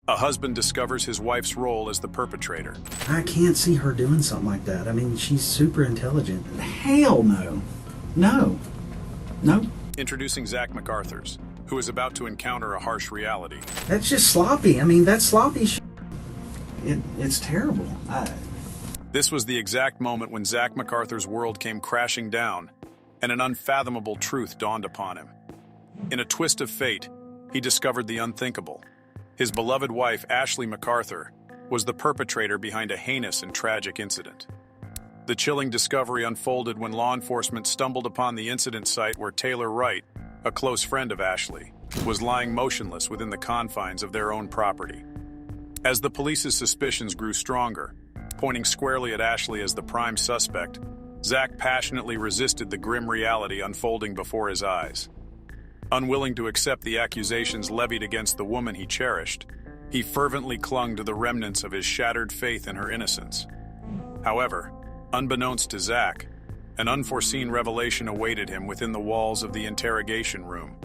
A husband discovers his wife's role as the perpetrator. I can't see her doing something like that. I mean, she's super intelligent. Hell no. No. No. Introducing Zach MacArthurs, who is about to encounter a harsh reality. That's just sloppy. I mean, that's sloppy shit. It's terrible. This was the exact moment when Zach MacArthur's world came crashing down, and an unfathomable truth dawned upon him. In a twist of fate, he discovered the unthinkable. His beloved wife, Ashley MacArthur, was the perpetrator behind a heinous and tragic incident. The chilling discovery unfolded when law enforcement stumbled upon the incident site where Taylor Wright, a close friend of Ashley, was lying motionless within the confines of their own property. As the police's suspicions grew stronger, pointing squarely at Ashley as the prime suspect, Zach passionately resisted the grim reality unfolding before his eyes. Unwilling to accept the accusations levied against the woman he cherished, he fervently clung to the remnants of his shattered faith in her innocence. However, unbeknownst to Zach, an unforeseen revelation awaited him within the walls of the interrogation room.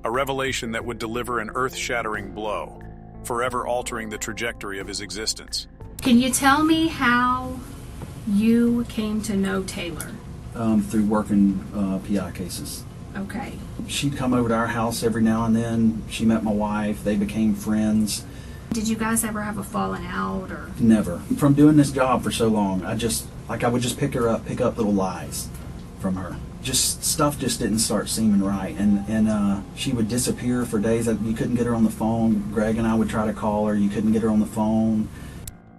A revelation that would deliver an earth-shattering blow, forever altering the trajectory of his existence. Can you tell me how you came to know Taylor? Through working PI cases. Okay. She'd come over to our house every now and then. She met my wife. They became friends. Did you guys ever have a falling out or? Never. From doing this job for so long, I would just pick up little lies from her. Just stuff just didn't start seeming right, and she would disappear for days. You couldn't get her on the phone. Greg and I would try to call her. You couldn't get her on the phone.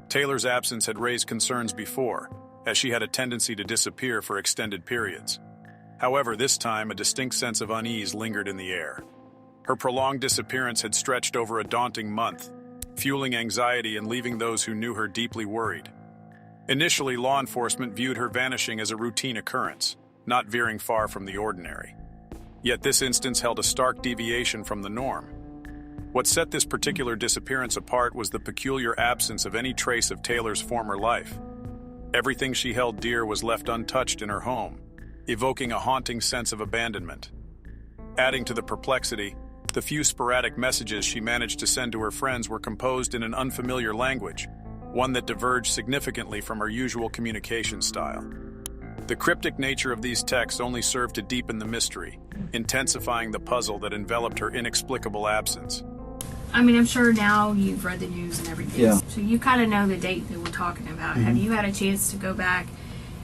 Taylor's absence had raised concerns before, as she had a tendency to disappear for extended periods. However, this time a distinct sense of unease lingered in the air. Her prolonged disappearance had stretched over a daunting month, fueling anxiety and leaving those who knew her deeply worried. Initially, law enforcement viewed her vanishing as a routine occurrence, not veering far from the ordinary. Yet this instance held a stark deviation from the norm. What set this particular disappearance apart was the peculiar absence of any trace of Taylor's former life. Everything she held dear was left untouched in her home, evoking a haunting sense of abandonment. Adding to the perplexity, the few sporadic messages she managed to send to her friends were composed in an unfamiliar language, one that diverged significantly from her usual communication style. The cryptic nature of these texts only served to deepen the mystery, intensifying the puzzle that enveloped her inexplicable absence. I mean, I'm sure now you've read the news and everything. Yeah. So you kind of know the date that we're talking about. Mm-hmm. Have you had a chance to go back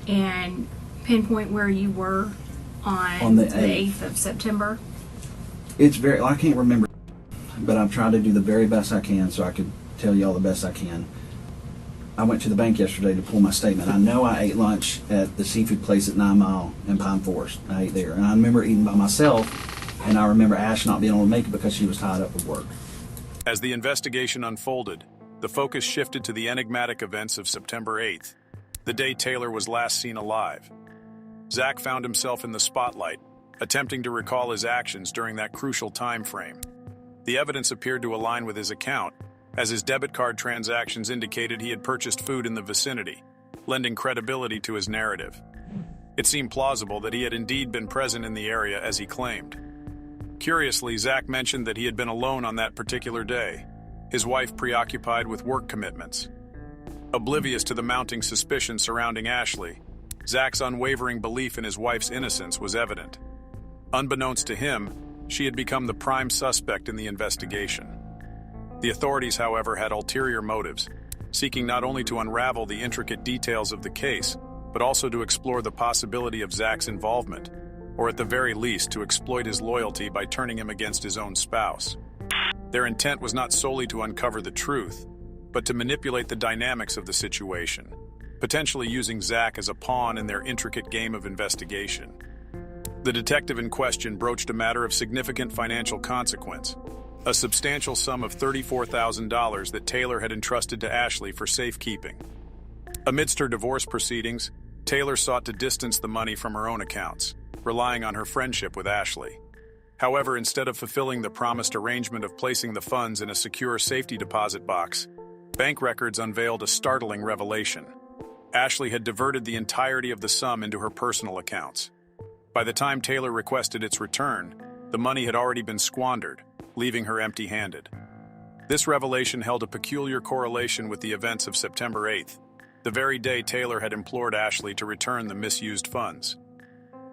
and pinpoint where you were on the 8th of September? I can't remember, but I'm trying to do the very best I can so I could tell y'all the best I can. I went to the bank yesterday to pull my statement. I know I ate lunch at the seafood place at 9 Mile in Pine Forest. I ate there. And I remember eating by myself, and I remember Ash not being able to make it because she was tied up with work. As the investigation unfolded, the focus shifted to the enigmatic events of September 8th, the day Taylor was last seen alive. Zach found himself in the spotlight, attempting to recall his actions during that crucial time frame. The evidence appeared to align with his account, as his debit card transactions indicated he had purchased food in the vicinity, lending credibility to his narrative. It seemed plausible that he had indeed been present in the area as he claimed. Curiously, Zach mentioned that he had been alone on that particular day, his wife preoccupied with work commitments. Oblivious to the mounting suspicion surrounding Ashley, Zach's unwavering belief in his wife's innocence was evident. Unbeknownst to him, she had become the prime suspect in the investigation. The authorities, however, had ulterior motives, seeking not only to unravel the intricate details of the case, but also to explore the possibility of Zach's involvement, or at the very least to exploit his loyalty by turning him against his own spouse. Their intent was not solely to uncover the truth, but to manipulate the dynamics of the situation, potentially using Zach as a pawn in their intricate game of investigation. The detective in question broached a matter of significant financial consequence, a substantial sum of $34,000 that Taylor had entrusted to Ashley for safekeeping. Amidst her divorce proceedings, Taylor sought to distance the money from her own accounts, relying on her friendship with Ashley. However, instead of fulfilling the promised arrangement of placing the funds in a secure safety deposit box, bank records unveiled a startling revelation. Ashley had diverted the entirety of the sum into her personal accounts. By the time Taylor requested its return, the money had already been squandered, leaving her empty-handed. This revelation held a peculiar correlation with the events of September 8th, the very day Taylor had implored Ashley to return the misused funds.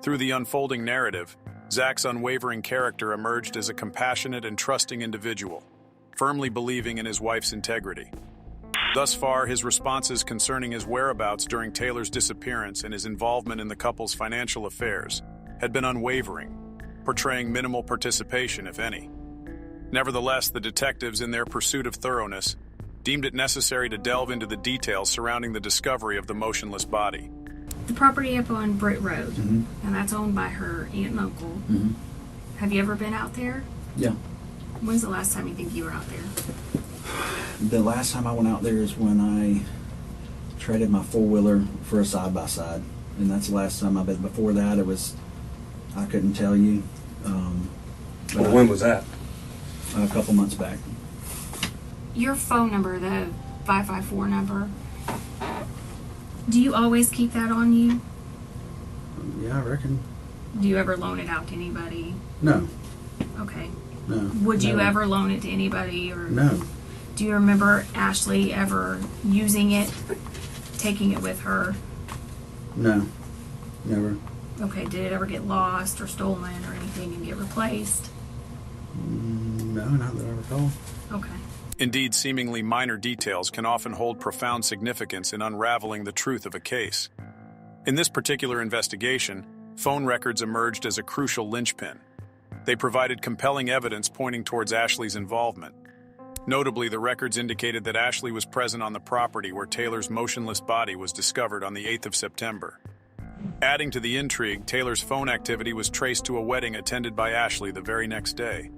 Through the unfolding narrative, Zach's unwavering character emerged as a compassionate and trusting individual, firmly believing in his wife's integrity. Thus far, his responses concerning his whereabouts during Taylor's disappearance and his involvement in the couple's financial affairs had been unwavering, portraying minimal participation, if any. Nevertheless, the detectives, in their pursuit of thoroughness, deemed it necessary to delve into the details surrounding the discovery of the motionless body. The property up on Britt Road, Mm-hmm. and that's owned by her aunt and uncle. Mm-hmm. Have you ever been out there? Yeah. When's the last time you think you were out there? The last time I went out there is when I traded my four-wheeler for a side-by-side. And that's the last time I've been. Before that, I couldn't tell you. Well, when was that? A couple months back. Your phone number, the 554 number, do you always keep that on you? Yeah, I reckon. Do you ever loan it out to anybody? No. Okay. No. Would you Never. ever loan it to anybody? Or No. do you remember Ashley ever using it, taking it with her? No. Never. Okay, did it ever get lost or stolen or anything and get replaced? No, not that I recall. Okay. Indeed, seemingly minor details can often hold profound significance in unraveling the truth of a case. In this particular investigation, phone records emerged as a crucial linchpin. They provided compelling evidence pointing towards Ashley's involvement. Notably, the records indicated that Ashley was present on the property where Taylor's motionless body was discovered on the 8th of September. Adding to the intrigue, Taylor's phone activity was traced to a wedding attended by Ashley the very next day.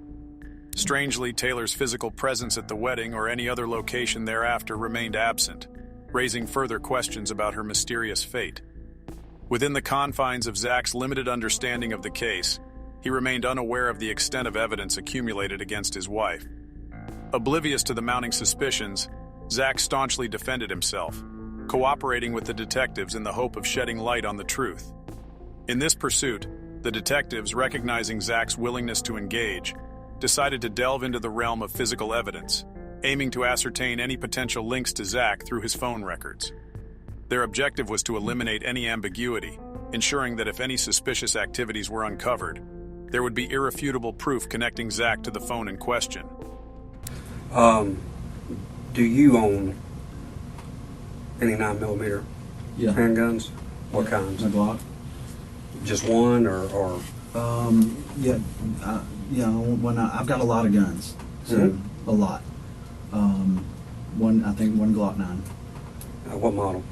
Strangely, Taylor's physical presence at the wedding or any other location thereafter remained absent, raising further questions about her mysterious fate. Within the confines of Zach's limited understanding of the case, he remained unaware of the extent of evidence accumulated against his wife. Oblivious to the mounting suspicions, Zach staunchly defended himself, cooperating with the detectives in the hope of shedding light on the truth. In this pursuit, the detectives, recognizing Zach's willingness to engage, decided to delve into the realm of physical evidence, aiming to ascertain any potential links to Zach through his phone records. Their objective was to eliminate any ambiguity, ensuring that if any suspicious activities were uncovered, there would be irrefutable proof connecting Zach to the phone in question. Do you own any 9mm Yeah. handguns? What kinds? A Glock. Just one or Yeah. I've got a lot of guns, so Mhm. a lot. I think one Glock 9, what model?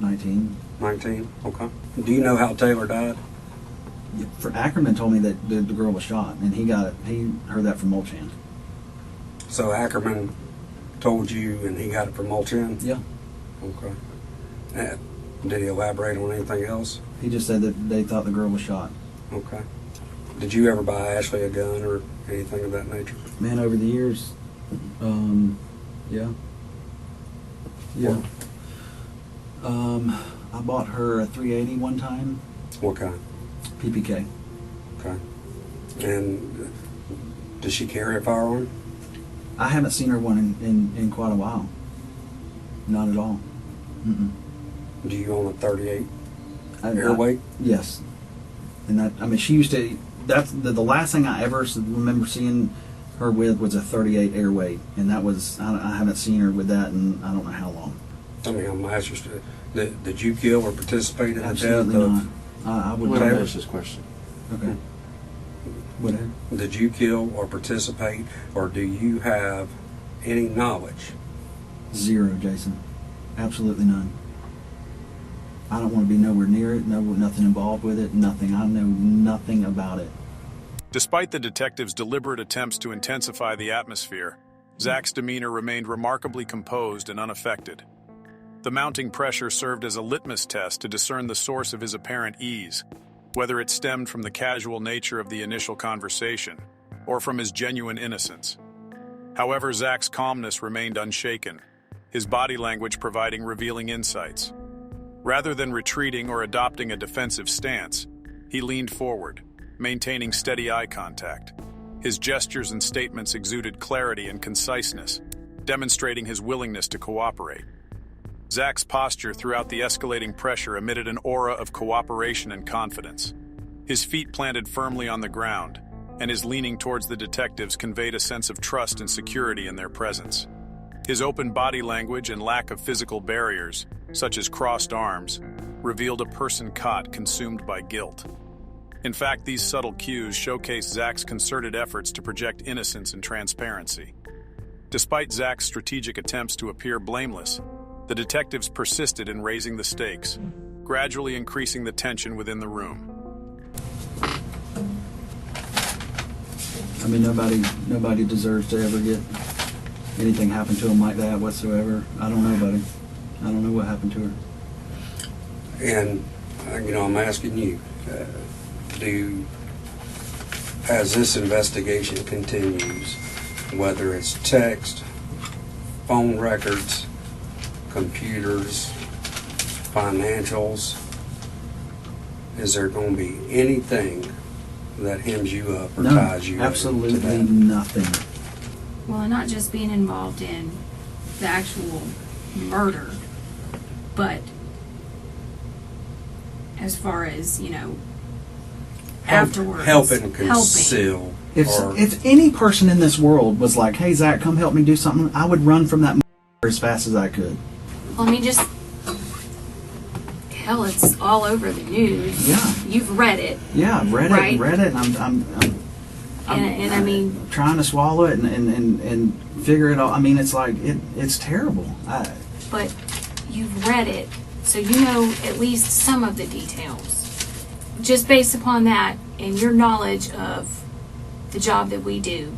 19. 19? Okay. Do you know how Taylor died? Yeah, for Ackerman told me that the girl was shot, and he heard that from Molchan. So Ackerman told you and he got it from Molchan? Yeah. Okay. Did he elaborate on anything else? He just said that they thought the girl was shot. Okay. Did you ever buy Ashley a gun or anything of that nature? Man, over the years, yeah. Yeah. I bought her a 380 one time, What kind? PPK. Okay. And does she carry a firearm? I haven't seen her one in quite a while. Not at all. Mm-mm. Do you own a 38 I- airweight? Yes. And she used to, that's the last thing I ever remember seeing her with was a 38 airweight. And that was, I haven't seen her with that in I don't know how long. I mean, I'm interested. Did you kill or participate in Absolutely the death not. of... I would Let him never. finish this question. Okay. Whatever. Did you kill or participate, or do you have any knowledge? Zero, Jason. Absolutely none. I don't want to be nowhere near it. Nothing involved with it. Nothing. I know nothing about it. Despite the detectives' deliberate attempts to intensify the atmosphere, Zach's demeanor remained remarkably composed and unaffected. The mounting pressure served as a litmus test to discern the source of his apparent ease, whether it stemmed from the casual nature of the initial conversation or from his genuine innocence. However, Zach's calmness remained unshaken, his body language providing revealing insights. Rather than retreating or adopting a defensive stance, he leaned forward, maintaining steady eye contact. His gestures and statements exuded clarity and conciseness, demonstrating his willingness to cooperate. Zach's posture throughout the escalating pressure emitted an aura of cooperation and confidence. His feet planted firmly on the ground, and his leaning towards the detectives conveyed a sense of trust and security in their presence. His open body language and lack of physical barriers, such as crossed arms, revealed a person caught consumed by guilt. In fact, these subtle cues showcase Zach's concerted efforts to project innocence and transparency. Despite Zach's strategic attempts to appear blameless, the detectives persisted in raising the stakes, gradually increasing the tension within the room. I mean, nobody deserves to ever get anything happen to them like that whatsoever. I don't know, buddy. I don't know what happened to her. And, I'm asking you, as this investigation continues, whether it's text, phone records, computers, financials, is there going to be anything that hems you up or ties you absolutely to that? nothing. Well, and not just being involved in the actual murder, but as far as, afterwards. Helping conceal. If any person in this world was like, hey, Zach, come help me do something, I would run from that as fast as I could. Well, I mean, just, hell, it's all over the news. Yeah. You've read it. Yeah, I've read Right. it, and And I mean, trying to swallow it and figure it all. I mean, it's like, it's terrible. but you've read it, so you know at least some of the details. Just based upon that and your knowledge of the job that we do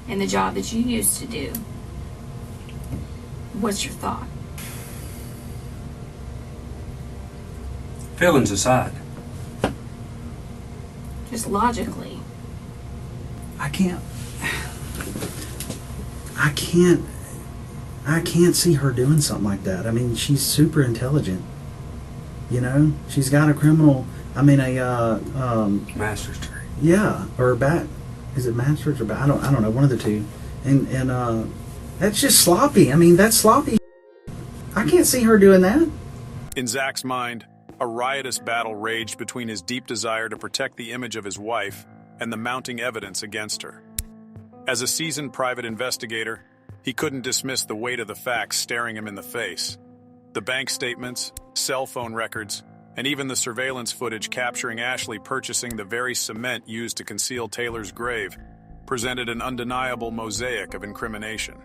and the job that you used to do, what's your thought? Feelings aside. Just logically. I can't see her doing something like that. I mean, she's super intelligent. She's got a Master's degree. Yeah, or is it master's or I don't know, one of the two. And that's just sloppy. I mean, that's sloppy. I can't see her doing that. In Zach's mind, a riotous battle raged between his deep desire to protect the image of his wife and the mounting evidence against her. As a seasoned private investigator, he couldn't dismiss the weight of the facts staring him in the face. The bank statements, cell phone records, and even the surveillance footage capturing Ashley purchasing the very cement used to conceal Taylor's grave presented an undeniable mosaic of incrimination.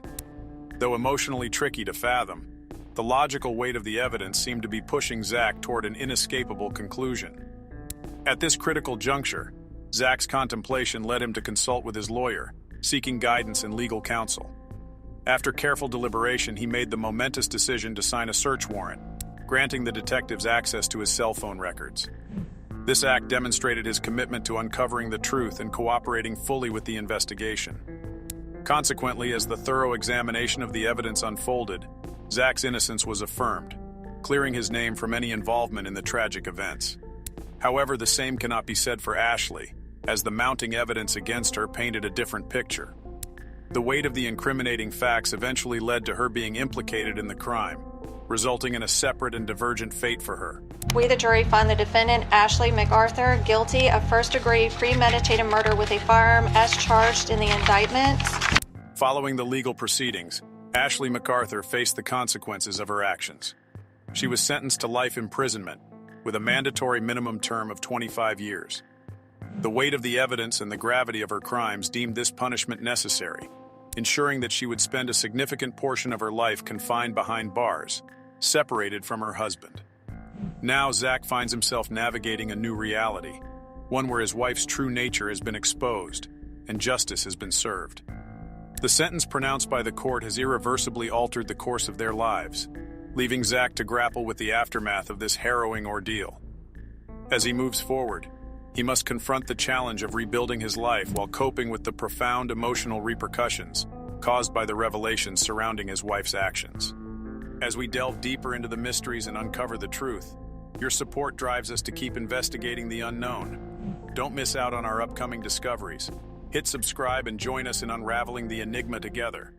Though emotionally tricky to fathom, the logical weight of the evidence seemed to be pushing Zach toward an inescapable conclusion. At this critical juncture, Zach's contemplation led him to consult with his lawyer, seeking guidance and legal counsel. After careful deliberation, he made the momentous decision to sign a search warrant, granting the detectives access to his cell phone records. This act demonstrated his commitment to uncovering the truth and cooperating fully with the investigation. Consequently, as the thorough examination of the evidence unfolded, Zach's innocence was affirmed, clearing his name from any involvement in the tragic events. However, the same cannot be said for Ashley, as the mounting evidence against her painted a different picture. The weight of the incriminating facts eventually led to her being implicated in the crime, resulting in a separate and divergent fate for her. We, the jury, find the defendant, Ashley MacArthur, guilty of first-degree premeditated murder with a firearm as charged in the indictment. Following the legal proceedings, Ashley MacArthur faced the consequences of her actions. She was sentenced to life imprisonment, with a mandatory minimum term of 25 years. The weight of the evidence and the gravity of her crimes deemed this punishment necessary, ensuring that she would spend a significant portion of her life confined behind bars, separated from her husband. Now Zach finds himself navigating a new reality, one where his wife's true nature has been exposed and justice has been served. The sentence pronounced by the court has irreversibly altered the course of their lives, leaving Zach to grapple with the aftermath of this harrowing ordeal. As he moves forward, he must confront the challenge of rebuilding his life while coping with the profound emotional repercussions caused by the revelations surrounding his wife's actions. As we delve deeper into the mysteries and uncover the truth, your support drives us to keep investigating the unknown. Don't miss out on our upcoming discoveries. Hit subscribe and join us in unraveling the enigma together.